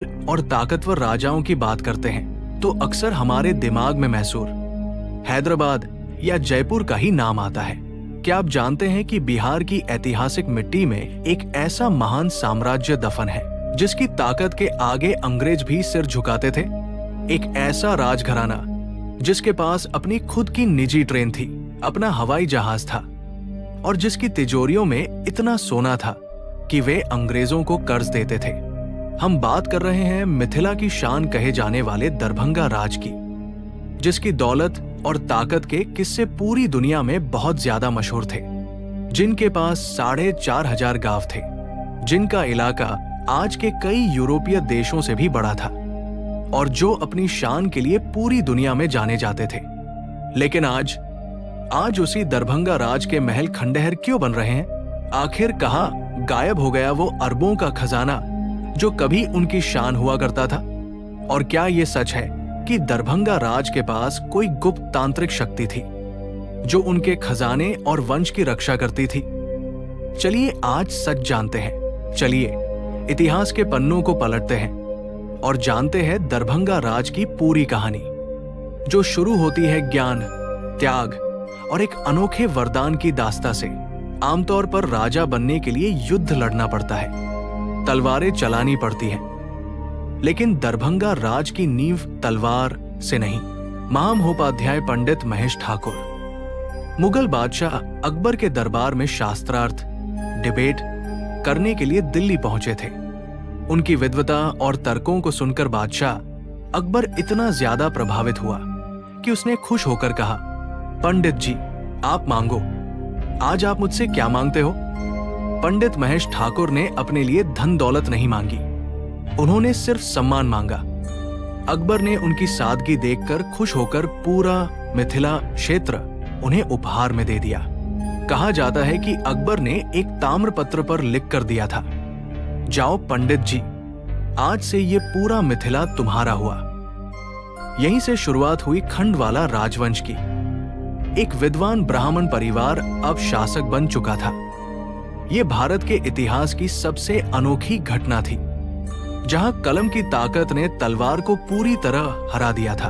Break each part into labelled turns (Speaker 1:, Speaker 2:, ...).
Speaker 1: और ताकतवर राजाओं की बात करते हैं तो अक्सर हमारे दिमाग में मैसूर, हैदराबाद या जयपुर का ही नाम आता है। क्या आप जानते हैं कि बिहार की ऐतिहासिक मिट्टी में एक ऐसा महान साम्राज्य दफन है जिसकी ताकत के आगे अंग्रेज भी सिर झुकाते थे? एक ऐसा राजघराना जिसके पास अपनी खुद की निजी ट्रेन थी, अपना हवाई जहाज था और जिसकी तिजोरियों में इतना सोना था कि वे अंग्रेजों को कर्ज देते थे। हम बात कर रहे हैं मिथिला की शान कहे जाने वाले दरभंगा राज की, जिसकी दौलत और ताकत के किस्से पूरी दुनिया में बहुत ज्यादा मशहूर थे, जिनके पास 4,500 गांव थे, जिनका इलाका आज के कई यूरोपीय देशों से भी बड़ा था और जो अपनी शान के लिए पूरी दुनिया में जाने जाते थे। लेकिन आज उसी दरभंगा राज के महल खंडहर क्यों बन रहे हैं? आखिर कहां गायब हो गया वो अरबों का खजाना जो कभी उनकी शान हुआ करता था? और क्या ये सच है कि दरभंगा राज के पास कोई गुप्त तांत्रिक शक्ति थी जो उनके खजाने और वंश की रक्षा करती थी? चलिए आज सच जानते हैं। चलिए इतिहास के पन्नों को पलटते हैं और जानते हैं दरभंगा राज की पूरी कहानी, जो शुरू होती है ज्ञान, त्याग और एक अनोखे वरदान की दास्ता से। आमतौर पर राजा बनने के लिए युद्ध लड़ना पड़ता है, तलवारें चलानी पड़ती हैं, लेकिन दरभंगा राज की नींव तलवार से नहीं। महामहोपाध्याय पंडित महेश ठाकुर मुगल बादशाह अकबर के दरबार में शास्त्रार्थ डिबेट करने के लिए दिल्ली पहुंचे थे। उनकी विद्वता और तर्कों को सुनकर बादशाह अकबर इतना ज्यादा प्रभावित हुआ कि उसने खुश होकर कहा, पंडित जी आप मांगो, आज आप मुझसे क्या मांगते हो? पंडित महेश ठाकुर ने अपने लिए धन दौलत नहीं मांगी, उन्होंने सिर्फ सम्मान मांगा। अकबर ने उनकी सादगी देखकर खुश होकर पूरा मिथिला क्षेत्र उन्हें उपहार में दे दिया। कहा जाता है कि अकबर ने एक ताम्रपत्र पर लिख कर दिया था, जाओ पंडित जी, आज से ये पूरा मिथिला तुम्हारा हुआ। यहीं से शुरुआत हुई खंडवाला राजवंश की। एक विद्वान ब्राह्मण परिवार अब शासक बन चुका था। ये भारत के इतिहास की सबसे अनोखी घटना थी, जहां कलम की ताकत ने तलवार को पूरी तरह हरा दिया था।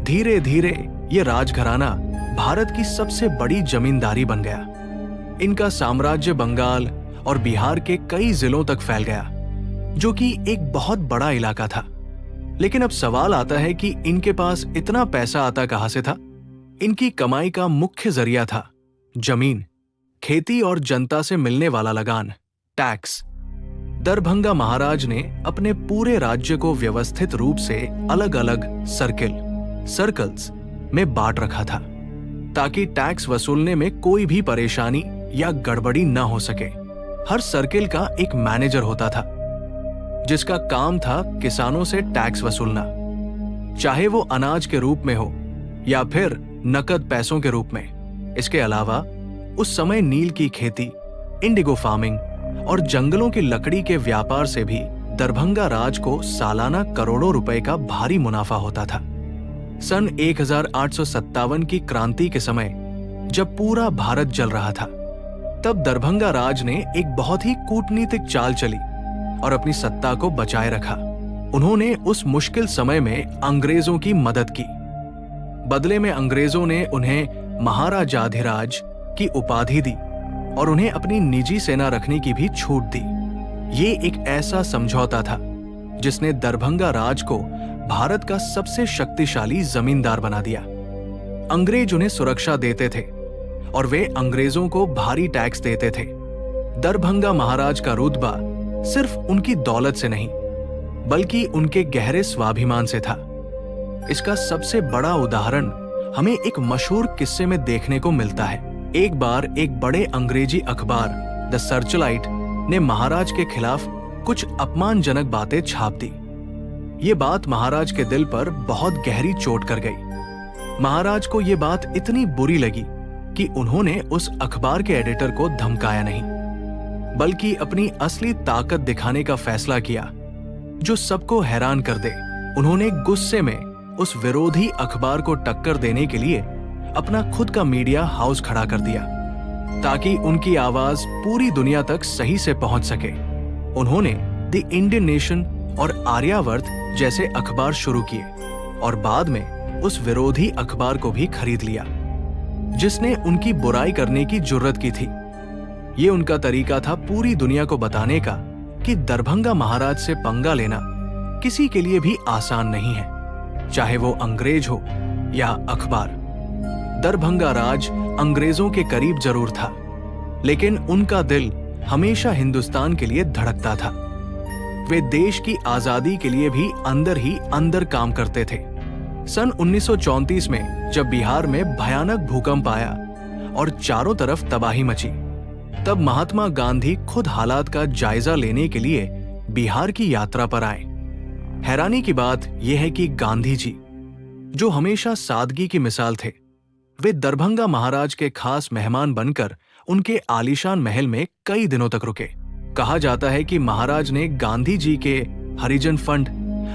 Speaker 1: धीरे धीरे ये राजघराना भारत की सबसे बड़ी जमींदारी बन गया। इनका साम्राज्य बंगाल और बिहार के कई जिलों तक फैल गया, जो कि एक बहुत बड़ा इलाका था। लेकिन अब सवाल आता है कि इनके पास इतना पैसा आता कहां से था? इनकी कमाई का मुख्य जरिया था जमीन, खेती और जनता से मिलने वाला लगान, टैक्स। दरभंगा महाराज ने अपने पूरे राज्य को व्यवस्थित रूप से अलग अलग सर्कल्स में बांट रखा था, ताकि टैक्स वसूलने में कोई भी परेशानी या गड़बड़ी न हो सके। हर सर्किल का एक मैनेजर होता था, जिसका काम था किसानों से टैक्स वसूलना, चाहे वो अनाज के रूप में हो या फिर नकद पैसों के रूप में। इसके अलावा उस समय नील की खेती, इंडिगो फार्मिंग और जंगलों की लकड़ी के व्यापार से भी दरभंगा राज को सालाना करोड़ों रुपए का भारी मुनाफा होता था। सन 1857 की क्रांति के समय जब पूरा भारत जल रहा था, तब दरभंगा राज ने एक बहुत ही कूटनीतिक चाल चली और अपनी सत्ता को बचाए रखा। उन्होंने उस मुश्किल समय में अंग्रेजों की मदद की। बदले में अंग्रेजों ने उन्हें महाराजाधिराज की उपाधि दी और उन्हें अपनी निजी सेना रखने की भी छूट दी। ये एक ऐसा समझौता था जिसने दरभंगा राज को भारत का सबसे शक्तिशाली जमींदार बना दिया। अंग्रेज उन्हें सुरक्षा देते थे और वे अंग्रेजों को भारी टैक्स देते थे। दरभंगा महाराज का रुतबा सिर्फ उनकी दौलत से नहीं, बल्कि उनके गहरे स्वाभिमान से था। इसका सबसे बड़ा उदाहरण हमें एक मशहूर किस्से में देखने को मिलता है। एक बार एक बड़े अंग्रेजी अखबार द सर्चलाइट ने महाराज के खिलाफ कुछ अपमानजनक बातें छाप दी। ये बात महाराज के दिल पर बहुत गहरी चोट कर गई। महाराज को ये बात इतनी बुरी लगी कि उन्होंने उस अखबार के एडिटर को धमकाया नहीं, बल्कि अपनी असली ताकत दिखाने का फैसला किया जो सबको हैरान कर दे। उन्होंने गुस्से में उस विरोधी अखबार को टक्कर देने के लिए अपना खुद का मीडिया हाउस खड़ा कर दिया, ताकि उनकी आवाज पूरी दुनिया तक सही से पहुंच सके। उन्होंने द इंडियन नेशन और आर्यावर्त जैसे अखबार शुरू किए और बाद में उस विरोधी अखबार को भी खरीद लिया जिसने उनकी बुराई करने की जुर्रत की थी। ये उनका तरीका था पूरी दुनिया को बताने का कि दरभंगा महाराज से पंगा लेना किसी के लिए भी आसान नहीं है, चाहे वो अंग्रेज हो या अखबार। दरभंगा राज अंग्रेजों के करीब जरूर था, लेकिन उनका दिल हमेशा हिंदुस्तान के लिए धड़कता था। वे देश की आजादी के लिए भी अंदर ही अंदर काम करते थे। सन 1934 में जब बिहार में भयानक भूकंप आया और चारों तरफ तबाही मची, तब महात्मा गांधी खुद हालात का जायजा लेने के लिए बिहार की यात्रा पर आए। हैरानी की बात यह है कि गांधी जी, जो हमेशा सादगी की मिसाल थे, वे दरभंगा महाराज के खास मेहमान बनकर उनके आलीशान महल में कई दिनों तक रुके। कहा जाता है कि महाराज ने गांधी जी के हरिजन फंड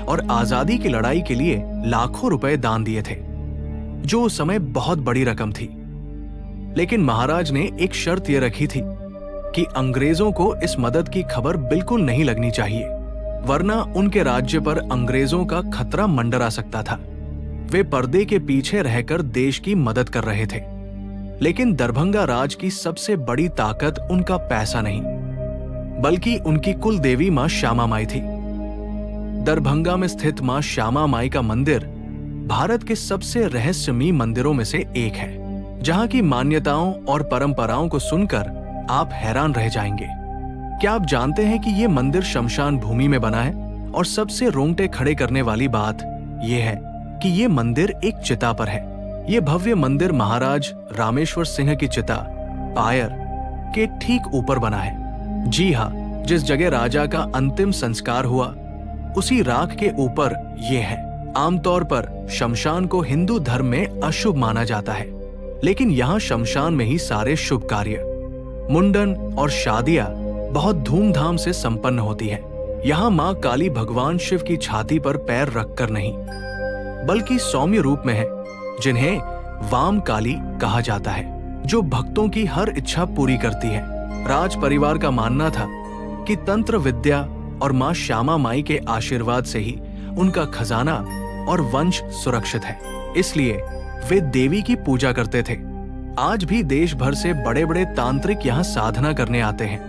Speaker 1: और आजादी की लड़ाई के लिए लाखों रुपए दान दिए थे, जो उस समय बहुत बड़ी रकम थी। लेकिन महाराज ने एक शर्त यह रखी थी कि अंग्रेजों को इस मदद की खबर बिल्कुल नहीं लगनी चाहिए, वरना उनके राज्य पर अंग्रेजों का खतरा मंडरा सकता था। वे पर्दे के पीछे रहकर देश की मदद कर रहे थे, लेकिन दरभंगा राज की सबसे बड़ी ताकत उनका पैसा नहीं, बल्कि उनकी कुल देवी मां श्यामा माई थी। दरभंगा में स्थित मां श्यामा माई का मंदिर भारत के सबसे रहस्यमयी मंदिरों में से एक है, जहां की मान्यताओं और परंपराओं को सुनकर आप हैरान रह जाएंगे। क्या आप जानते हैं कि यह मंदिर शमशान भूमि में बना है? और सबसे रोंगटे खड़े करने वाली बात यह है कि यह मंदिर एक चिता पर है। यह भव्य मंदिर महाराज रामेश्वर सिंह की चिता पायर के ठीक ऊपर बना है। जी हाँ, जिस जगह राजा का अंतिम संस्कार हुआ उसी राख के ऊपर यह है। आमतौर पर शमशान को हिंदू धर्म में अशुभ माना जाता है, लेकिन यहाँ शमशान में ही सारे शुभ कार्य, मुंडन और शादियां बहुत धूमधाम से संपन्न होती है। यहाँ माँ काली भगवान शिव की छाती पर पैर रखकर नहीं, बल्कि सौम्य रूप में है, जिन्हें वाम काली कहा जाता है, जो भक्तों की हर इच्छा पूरी करती है। राज परिवार का मानना था कि तंत्र विद्या और मां श्यामा माई के आशीर्वाद से ही उनका खजाना और वंश सुरक्षित है, इसलिए वे देवी की पूजा करते थे। आज भी देश भर से बड़े बड़े तांत्रिक यहाँ साधना करने आते हैं,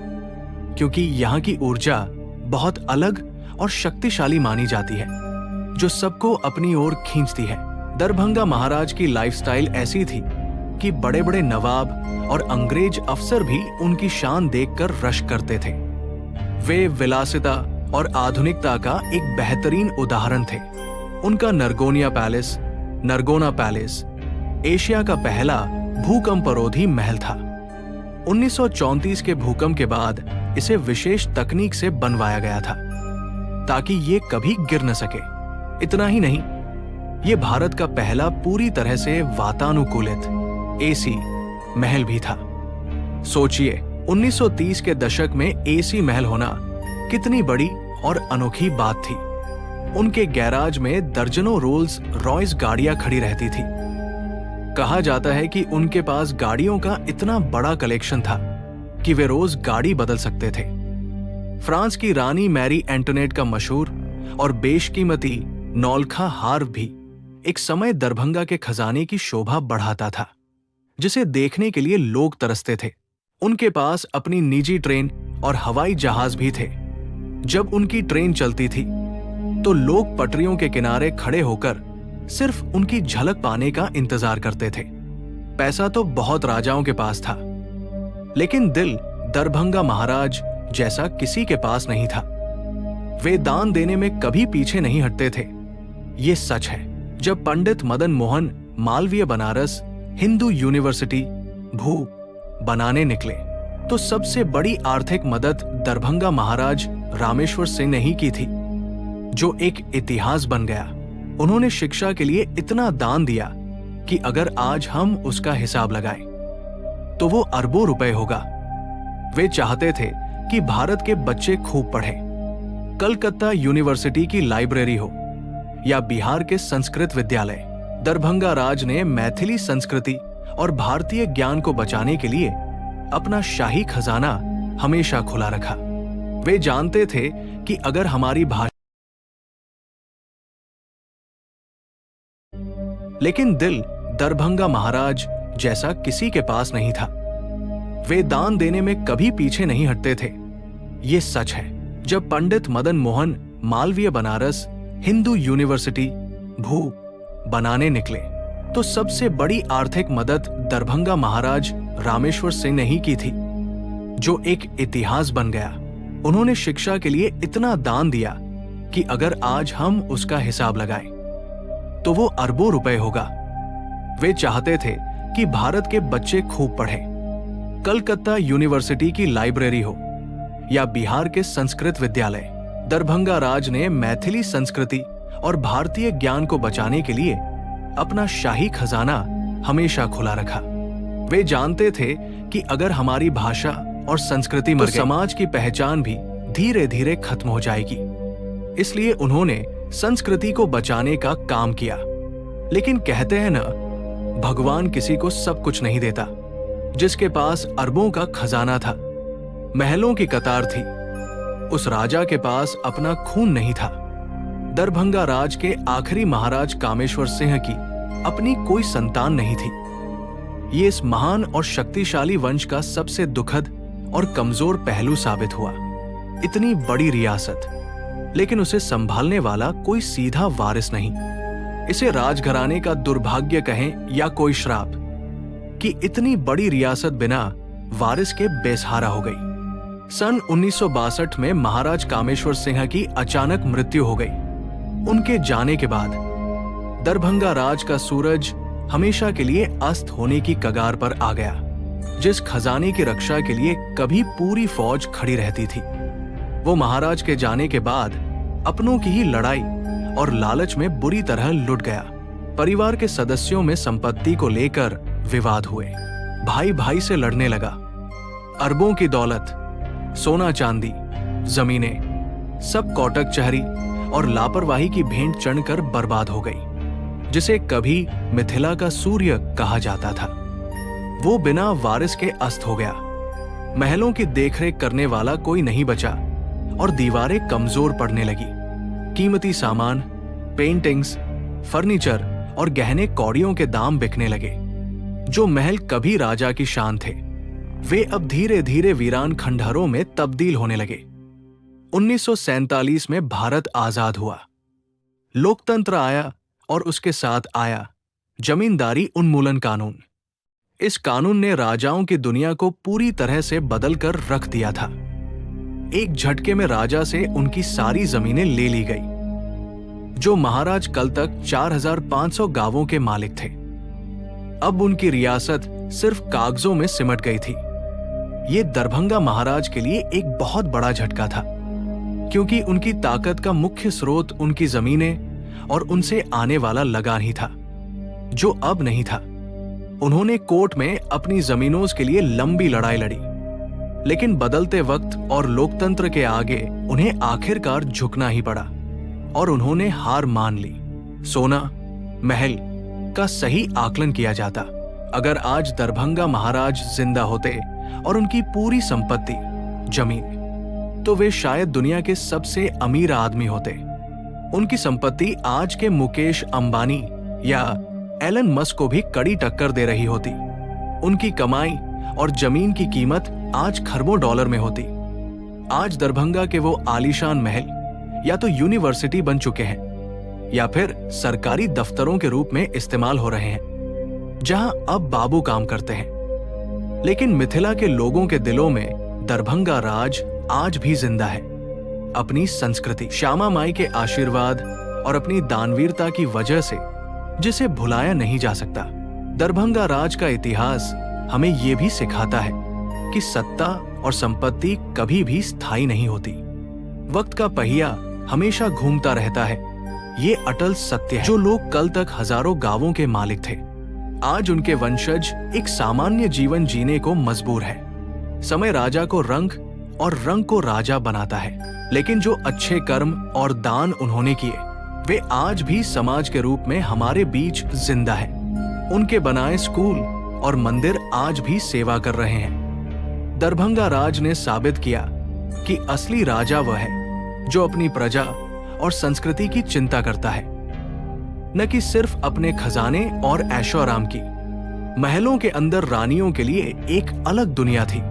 Speaker 1: क्योंकि यहाँ की ऊर्जा बहुत अलग और शक्तिशाली मानी जाती है, जो सबको अपनी ओर खींचती है। दरभंगा महाराज की लाइफस्टाइल ऐसी थी कि बड़े बड़े नवाब और अंग्रेज अफसर भी उनकी शान देखकर रश करते थे। वे विलासिता और आधुनिकता का एक बेहतरीन उदाहरण थे। उनका नरगोना पैलेस एशिया का पहला भूकंपरोधी महल था। 1934 के भूकंप के बाद इसे विशेष तकनीक से बनवाया गया था ताकि ये कभी गिर न सके। इतना ही नहीं, ये भारत का पहला पूरी तरह से वातानुकूलित एसी महल भी था। सोचिए, 1930 के दशक में एसी महल होना कितनी बड़ी और अनोखी बात थी। उनके गैराज में दर्जनों रोल्स रॉयस गाड़ियां खड़ी रहती थी। कहा जाता है कि उनके पास गाड़ियों का इतना बड़ा कलेक्शन था कि वे रोज गाड़ी बदल सकते थे। फ्रांस की रानी मैरी एंटोनेट का मशहूर और बेशकीमती नौलखा हार भी एक समय दरभंगा के खजाने की शोभा बढ़ाता था, जिसे देखने के लिए लोग तरसते थे। उनके पास अपनी निजी ट्रेन और हवाई जहाज भी थे। जब उनकी ट्रेन चलती थी तो लोग पटरियों के किनारे खड़े होकर सिर्फ उनकी झलक पाने का इंतजार करते थे। पैसा तो बहुत राजाओं के पास था, लेकिन दिल दरभंगा महाराज जैसा किसी के पास नहीं था। वे दान देने में कभी पीछे नहीं हटते थे। ये सच है। जब पंडित मदन मोहन मालवीय बनारस हिंदू यूनिवर्सिटी भू बनाने निकले तो सबसे बड़ी आर्थिक मदद दरभंगा महाराज रामेश्वर सिंह ने ही की थी, जो एक इतिहास बन गया। उन्होंने शिक्षा के लिए इतना दान दिया कि अगर आज हम उसका हिसाब लगाएं तो वो अरबों रुपए होगा। वे चाहते थे कि भारत के बच्चे खूब पढ़ें। कलकत्ता यूनिवर्सिटी की लाइब्रेरी हो या बिहार के संस्कृत विद्यालय, दरभंगा राज ने मैथिली संस्कृति और भारतीय ज्ञान को बचाने के लिए अपना शाही खजाना हमेशा खुला रखा। वे जानते थे कि अगर हमारी भाषा लेकिन दिल दरभंगा महाराज जैसा किसी के पास नहीं था। वे दान देने में कभी पीछे नहीं हटते थे। ये सच है। जब पंडित मदन मोहन मालवीय बनारस हिंदू यूनिवर्सिटी भू बनाने निकले तो सबसे बड़ी आर्थिक मदद दरभंगा महाराज रामेश्वर सिंह ने ही की थी, जो एक इतिहास बन गया। उन्होंने शिक्षा के लिए इतना दान दिया कि अगर आज हम उसका हिसाब लगाएं तो वो अरबों रुपए होगा। वे चाहते थे कि भारत के बच्चे खूब पढ़ें। कलकत्ता यूनिवर्सिटी की लाइब्रेरी हो या बिहार के संस्कृत विद्यालय, दरभंगा राज ने मैथिली संस्कृति और भारतीय ज्ञान को बचाने के लिए अपना शाही खजाना हमेशा खुला रखा। वे जानते थे कि अगर हमारी भाषा और संस्कृति मर गई तो समाज की पहचान भी धीरे धीरे खत्म हो जाएगी। इसलिए उन्होंने संस्कृति को बचाने का काम किया। लेकिन कहते हैं ना, भगवान किसी को सब कुछ नहीं देता। जिसके पास अरबों का खजाना था, महलों की कतार थी, उस राजा के पास अपना खून नहीं था। दरभंगा राज के आखिरी महाराज कामेश्वर सिंह की अपनी कोई संतान नहीं थी। ये इस महान और शक्तिशाली वंश का सबसे दुखद और कमजोर पहलू साबित हुआ। इतनी बड़ी रियासत, लेकिन उसे संभालने वाला कोई सीधा वारिस नहीं। इसे राजघराने का दुर्भाग्य कहें या कोई श्राप कि इतनी बड़ी रियासत बिना वारिस के बेसहारा हो गई। सन 1962 में महाराज कामेश्वर सिंह की अचानक मृत्यु हो गई। उनके जाने के बाद दरभंगा राज का सूरज हमेशा के लिए अस्त होने की कगार पर आ गया। जिस खजाने की रक्षा के लिए कभी पूरी फौज खड़ी रहती थी, वो महाराज के जाने के बाद अपनों की ही लड़ाई और लालच में बुरी तरह लुट गया। परिवार के सदस्यों में संपत्ति को लेकर विवाद हुए। भाई भाई से लड़ने लगा। अरबों की दौलत, सोना चांदी, जमीनें सब कौटक चहरी और लापरवाही की भेंट चढ़कर बर्बाद हो गई। जिसे कभी मिथिला का सूर्य कहा जाता था, वो बिना वारिस के अस्त हो गया। महलों की देखरेख करने वाला कोई नहीं बचा और दीवारें कमजोर पड़ने लगी। कीमती सामान, पेंटिंग्स, फर्नीचर और गहने कौड़ियों के दाम बिकने लगे। जो महल कभी राजा की शान थे, वे अब धीरे धीरे वीरान खंडहरों में तब्दील होने लगे। 1947 में भारत आजाद हुआ। लोकतंत्र आया और उसके साथ आया जमींदारी उन्मूलन कानून। इस कानून ने राजाओं की दुनिया को पूरी तरह से बदल कर रख दिया था। एक झटके में राजा से उनकी सारी जमीनें ले ली गई। जो महाराज कल तक 4500 गांवों के मालिक थे, अब उनकी रियासत सिर्फ कागजों में सिमट गई थी। ये दरभंगा महाराज के लिए एक बहुत बड़ा झटका था, क्योंकि उनकी ताकत का मुख्य स्रोत उनकी जमीनें और उनसे आने वाला लगान ही था, जो अब नहीं था। उन्होंने कोर्ट में अपनी जमीनों के लिए लंबी लड़ाई लड़ी, लेकिन बदलते वक्त और लोकतंत्र के आगे उन्हें आखिरकार झुकना ही पड़ा और उन्होंने हार मान ली। सोना महल का सही आकलन किया जाता। अगर आज दरभंगा महाराज जिंदा होते और उनकी पूरी संपत्ति, जमीन, तो वे शायद दुनिया के सबसे अमीर आदमी होते। उनकी संपत्ति आज के मुकेश अंबानी या एलन मस्क को भी कड़ी टक्कर दे रही होती। उनकी कमाई और जमीन की कीमत आज खरबों डॉलर में होती। आज दरभंगा के वो आलीशान महल या तो यूनिवर्सिटी बन चुके हैं या फिर सरकारी दफ्तरों के रूप में इस्तेमाल हो रहे हैं, जहां अब बाबू काम करते हैं। लेकिन मिथिला के लोगों के दिलों में दरभंगा राज आज भी जिंदा है। अपनी संस्कृति, श्यामा माई के आशीर्वाद और अपनी दानवीरता की वजह से, जिसे भुलाया नहीं जा सकता। दरभंगा राज का इतिहास हमें यह भी सिखाता है कि सत्ता और संपत्ति कभी भी स्थायी नहीं होती। वक्त का पहिया हमेशा घूमता रहता है। ये अटल सत्य है। जो लोग कल तक हजारों गांवों के मालिक थे, आज उनके वंशज एक सामान्य जीवन जीने को मजबूर है। समय राजा को रंग और रंग को राजा बनाता है, लेकिन जो अच्छे कर्म और दान उन्होंने किए, वे आज भी समाज के रूप में हमारे बीच जिंदा है। उनके बनाए स्कूल और मंदिर आज भी सेवा कर रहे हैं। दरभंगा राज ने साबित किया कि असली राजा वह है जो अपनी प्रजा और संस्कृति की चिंता करता है। न कि सिर्फ अपने खजाने और ऐशो आराम की। महलों के अंदर रानियों के लिए एक अलग दुनिया थी,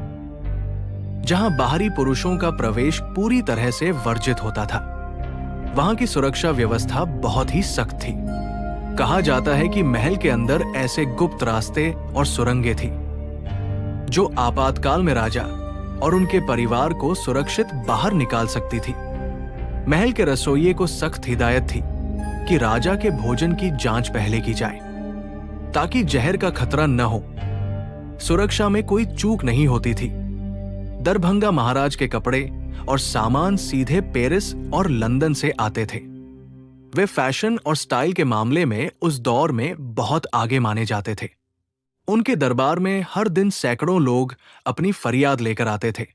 Speaker 1: जहां बाहरी पुरुषों का प्रवेश पूरी तरह से वर्जित होता था। वहां की सुरक्षा व्यवस्था बहुत ही सख्त थी। कहा जाता है कि महल के अंदर ऐसे गुप्त रास्ते और सुरंगें थी जो आपातकाल में राजा और उनके परिवार को सुरक्षित बाहर निकाल सकती थी। महल के रसोइये को सख्त हिदायत थी कि राजा के भोजन की जांच पहले की जाए ताकि जहर का खतरा न हो। सुरक्षा में कोई चूक नहीं होती थी। दरभंगा महाराज के कपड़े और सामान सीधे पेरिस और लंदन से आते थे। वे फैशन और स्टाइल के मामले में उस दौर में बहुत आगे माने जाते थे। उनके दरबार में हर दिन सैकड़ों लोग अपनी फरियाद लेकर आते थे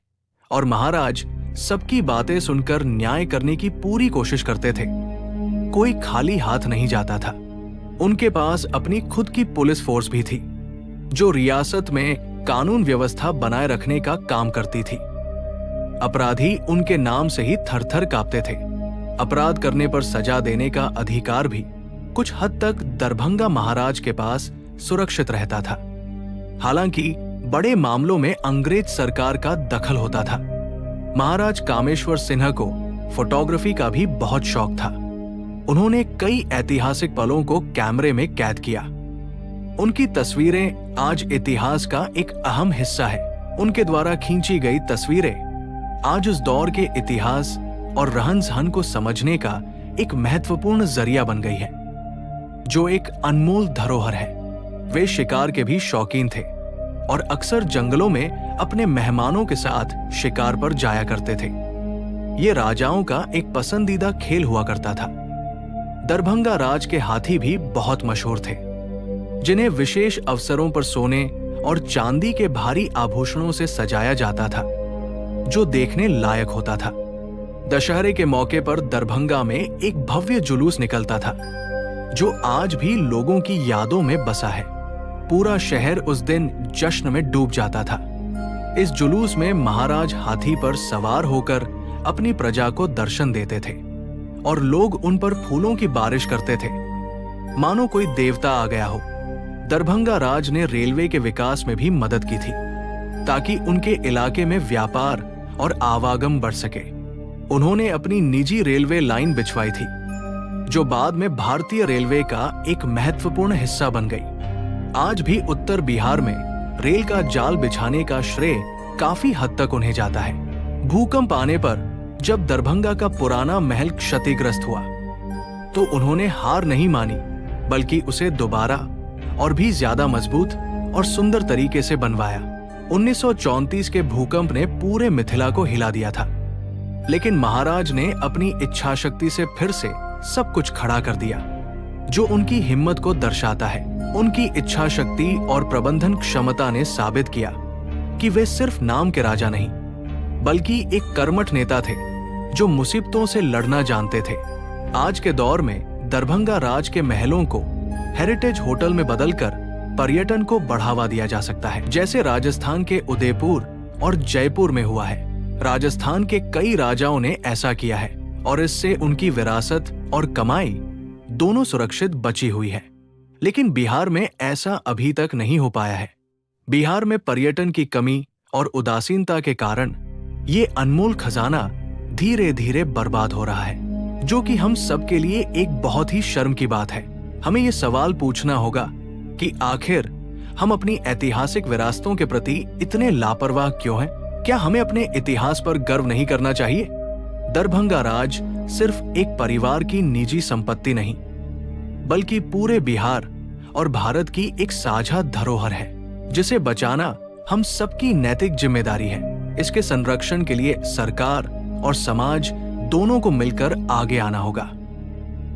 Speaker 1: और महाराज सबकी बातें सुनकर न्याय करने की पूरी कोशिश करते थे। कोई खाली हाथ नहीं जाता था। उनके पास अपनी खुद की पुलिस फोर्स भी थी जो रियासत में कानून व्यवस्था बनाए रखने का काम करती थी। अपराधी उनके नाम से ही थर-थर कांपते थे। अपराध करने पर सजा देने का अधिकार भी कुछ हद तक दरभंगा महाराज के पास सुरक्षित रहता था। हालांकि बड़े मामलों में अंग्रेज सरकार का दखल होता था। महाराज कामेश्वर सिन्हा को फोटोग्राफी का भी बहुत शौक था। उन्होंने कई ऐतिहासिक पलों को कैमरे में कैद किया। उनकी तस्वीरें आज इतिहास का एक अहम हिस्सा है। उनके द्वारा खींची गई तस्वीरें आज उस दौर के इतिहास और रहन-सहन को समझने का एक महत्वपूर्ण जरिया बन गई है, जो एक अनमोल धरोहर है। वे शिकार के भी शौकीन थे और अक्सर जंगलों में अपने मेहमानों के साथ शिकार पर जाया करते थे। ये राजाओं का एक पसंदीदा खेल हुआ करता था। दरभंगा राज के हाथी भी बहुत मशहूर थे, जिन्हें विशेष अवसरों पर सोने और चांदी के भारी आभूषणों से सजाया जाता था, जो देखने लायक होता था। दशहरे के मौके पर दरभंगा में एक भव्य जुलूस निकलता था, जो आज भी लोगों की यादों में बसा है। पूरा शहर उस दिन जश्न में डूब जाता था। इस जुलूस में महाराज हाथी पर सवार होकर अपनी प्रजा को दर्शन देते थे और लोग उन पर फूलों की बारिश करते थे, मानो कोई देवता आ गया हो। दरभंगा राज ने रेलवे के विकास में भी मदद की थी, ताकि उनके इलाके में व्यापार और आवागम बढ़ सके। उन्होंने अपनी निजी रेलवे लाइन बिछवाई थी, जो बाद में भारतीय रेलवे का एक महत्वपूर्ण हिस्सा बन गई। आज भी उत्तर बिहार में रेल का जाल बिछाने का श्रेय काफी हद तक उन्हें जाता है। भूकंप आने पर जब दरभंगा का पुराना महल क्षतिग्रस्त हुआ, तो उन्होंने हार नहीं मानी, बल्कि उसे दोबारा और भी ज्यादा मजबूत और सुंदर तरीके से बनवाया। 1934 के भूकंप ने पूरे मिथिला को हिला दिया था, लेकिन महाराज ने अपनी इच्छा शक्ति से फिर से सब कुछ खड़ा कर दिया, जो उनकी हिम्मत को दर्शाता है। उनकी इच्छा शक्ति और प्रबंधन क्षमता ने साबित किया कि वे सिर्फ नाम के राजा नहीं, बल्कि एक कर्मठ नेता थे, जो मुसीबतों से लड़ना जानते थे। आज के दौर में दरभंगा राज के महलों को हेरिटेज होटल में बदलकर पर्यटन को बढ़ावा दिया जा सकता है, जैसे राजस्थान के उदयपुर और जयपुर में हुआ है। राजस्थान के कई राजाओं ने ऐसा किया है और इससे उनकी विरासत और कमाई दोनों सुरक्षित बची हुई है। लेकिन बिहार में ऐसा अभी तक नहीं हो पाया है। बिहार में पर्यटन की कमी और उदासीनता के कारण ये अनमोल खजाना धीरे धीरे बर्बाद हो रहा है, जो कि हम सबके लिए एक बहुत ही शर्म की बात है। हमें ये सवाल पूछना होगा कि आखिर हम अपनी ऐतिहासिक विरासतों के प्रति इतने लापरवाह क्यों हैं? क्या हमें अपने इतिहास पर गर्व नहीं करना चाहिए? दरभंगा राज सिर्फ एक परिवार की निजी संपत्ति नहीं, बल्कि पूरे बिहार और भारत की एक साझा धरोहर है, जिसे बचाना हम सबकी नैतिक जिम्मेदारी है। इसके संरक्षण के लिए सरकार और समाज दोनों को मिलकर आगे आना होगा।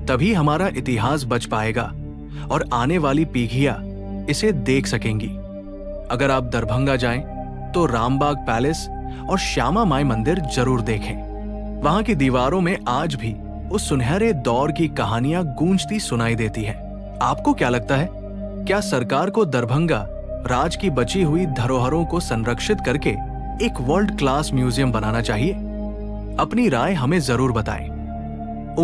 Speaker 1: तभी हमारा इतिहास बच पाएगा और आने वाली पीढ़ियां इसे देख सकेंगी। अगर आप दरभंगा जाएं, तो रामबाग पैलेस और श्यामा माई मंदिर जरूर देखें। वहां की दीवारों में आज भी उस सुनहरे दौर की कहानियां गूंजती सुनाई देती है। आपको क्या लगता है? क्या सरकार को दरभंगा राज की बची हुई धरोहरों को संरक्षित करके एक वर्ल्ड क्लास म्यूजियम बनाना चाहिए? अपनी राय हमें जरूर बताएं।